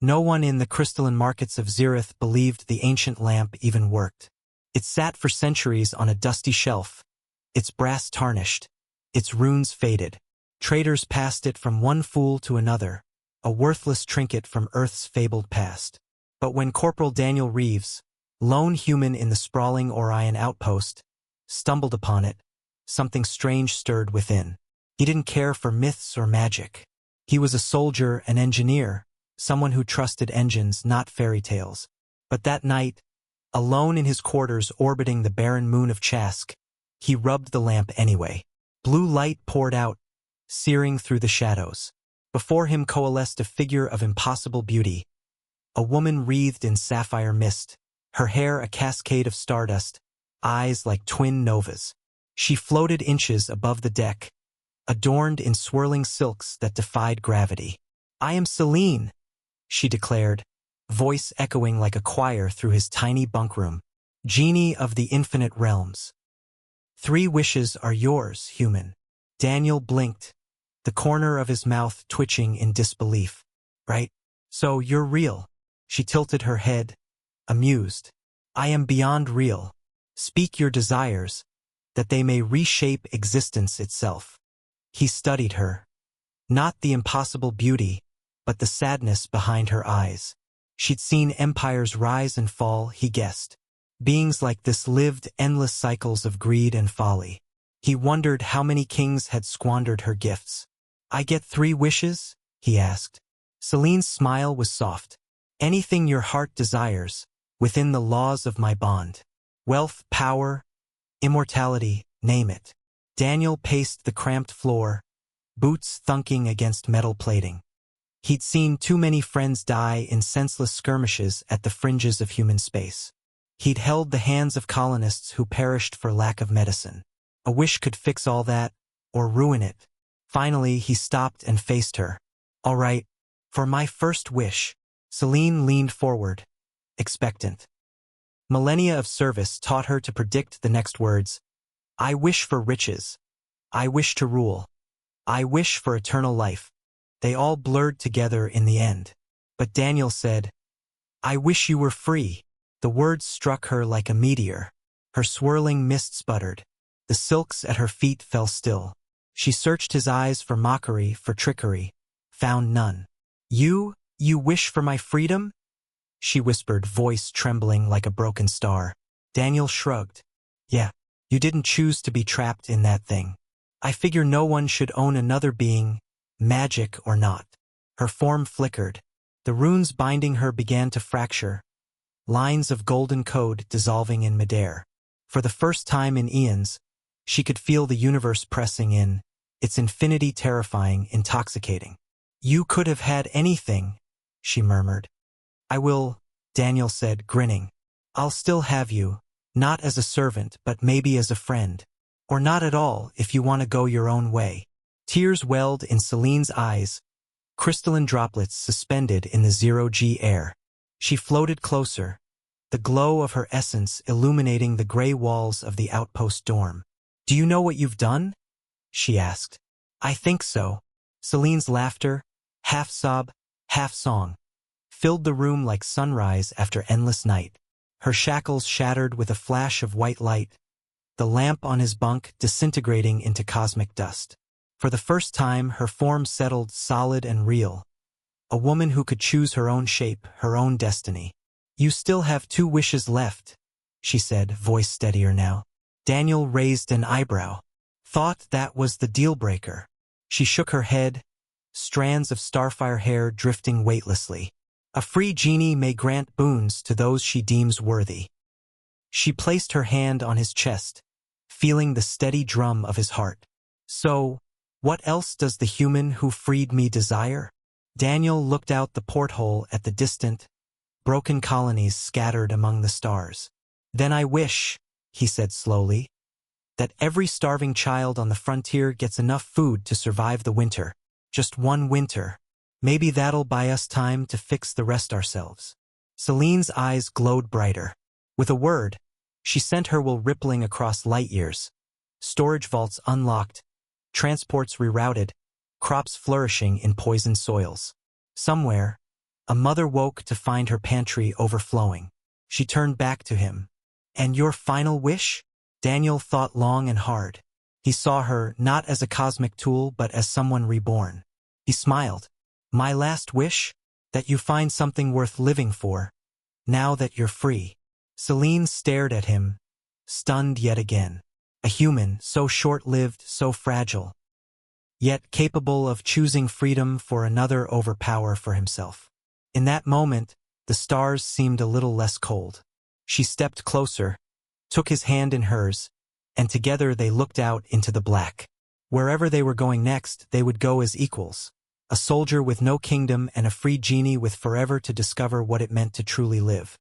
No one in the crystalline markets of Zereth believed the ancient lamp even worked. It sat for centuries on a dusty shelf, its brass tarnished, its runes faded. Traders passed it from one fool to another, a worthless trinket from Earth's fabled past. But when Corporal Daniel Reeves, lone human in the sprawling Orion outpost, stumbled upon it, something strange stirred within. He didn't care for myths or magic. He was a soldier, an engineer, someone who trusted engines, not fairy tales. But that night, alone in his quarters orbiting the barren moon of Chask, he rubbed the lamp anyway. Blue light poured out, searing through the shadows. Before him coalesced a figure of impossible beauty, a woman wreathed in sapphire mist, her hair a cascade of stardust, eyes like twin novas. She floated inches above the deck, adorned in swirling silks that defied gravity. "I am Celine," she declared, voice echoing like a choir through his tiny bunkroom. "Genie of the infinite realms. 3 wishes are yours, human." Daniel blinked, the corner of his mouth twitching in disbelief. "Right? So you're real." She tilted her head, amused. "I am beyond real. Speak your desires, that they may reshape existence itself." He studied her. Not the impossible beauty, but the sadness behind her eyes. She'd seen empires rise and fall, he guessed. Beings like this lived endless cycles of greed and folly. He wondered how many kings had squandered her gifts. "I get 3 wishes?" he asked. Celine's smile was soft. "Anything your heart desires, within the laws of my bond. Wealth, power, immortality, name it." Daniel paced the cramped floor, boots thunking against metal plating. He'd seen too many friends die in senseless skirmishes at the fringes of human space. He'd held the hands of colonists who perished for lack of medicine. A wish could fix all that, or ruin it. Finally, he stopped and faced her. "All right, for my first wish." Celine leaned forward, expectant. Millennia of service taught her to predict the next words. "I wish for riches. I wish to rule. I wish for eternal life." They all blurred together in the end. But Daniel said, "I wish you were free." The words struck her like a meteor. Her swirling mist sputtered. The silks at her feet fell still. She searched his eyes for mockery, for trickery, found none. You wish for my freedom?" she whispered, voice trembling like a broken star. Daniel shrugged. "Yeah, you didn't choose to be trapped in that thing. I figure no one should own another being, magic or not." Her form flickered. The runes binding her began to fracture, lines of golden code dissolving in midair. For the first time in eons, she could feel the universe pressing in, its infinity terrifying, intoxicating. "You could have had anything," she murmured. "I will," Daniel said, grinning. "I'll still have you, not as a servant but maybe as a friend. Or not at all if you want to go your own way." Tears welled in Celine's eyes, crystalline droplets suspended in the zero-G air. She floated closer, the glow of her essence illuminating the gray walls of the outpost dorm. "Do you know what you've done?" she asked. "I think so." Celine's laughter, half sob, half song, filled the room like sunrise after endless night. Her shackles shattered with a flash of white light, the lamp on his bunk disintegrating into cosmic dust. For the first time, her form settled solid and real. A woman who could choose her own shape, her own destiny. "You still have 2 wishes left," she said, voice steadier now. Daniel raised an eyebrow. Thought that was the deal-breaker. She shook her head, strands of starfire hair drifting weightlessly. "A free genie may grant boons to those she deems worthy." She placed her hand on his chest, feeling the steady drum of his heart. "So, what else does the human who freed me desire?" Daniel looked out the porthole at the distant, broken colonies scattered among the stars. "Then I wish," he said slowly, "that every starving child on the frontier gets enough food to survive the winter. Just one winter. Maybe that'll buy us time to fix the rest ourselves." Celine's eyes glowed brighter. With a word, she sent her will rippling across light years. Storage vaults unlocked, transports rerouted, crops flourishing in poisoned soils. Somewhere, A mother woke to find her pantry overflowing. She turned back to him. "And your final wish?" Daniel thought long and hard. He saw her not as a cosmic tool but as someone reborn. He smiled. "My last wish? That you find something worth living for, now that you're free." Celine stared at him, stunned yet again. A human, so short-lived, so fragile, yet capable of choosing freedom for another over power for himself. In that moment, the stars seemed a little less cold. She stepped closer, took his hand in hers, and together they looked out into the black. Wherever they were going next, they would go as equals. A soldier with no kingdom and a free genie with forever to discover what it meant to truly live.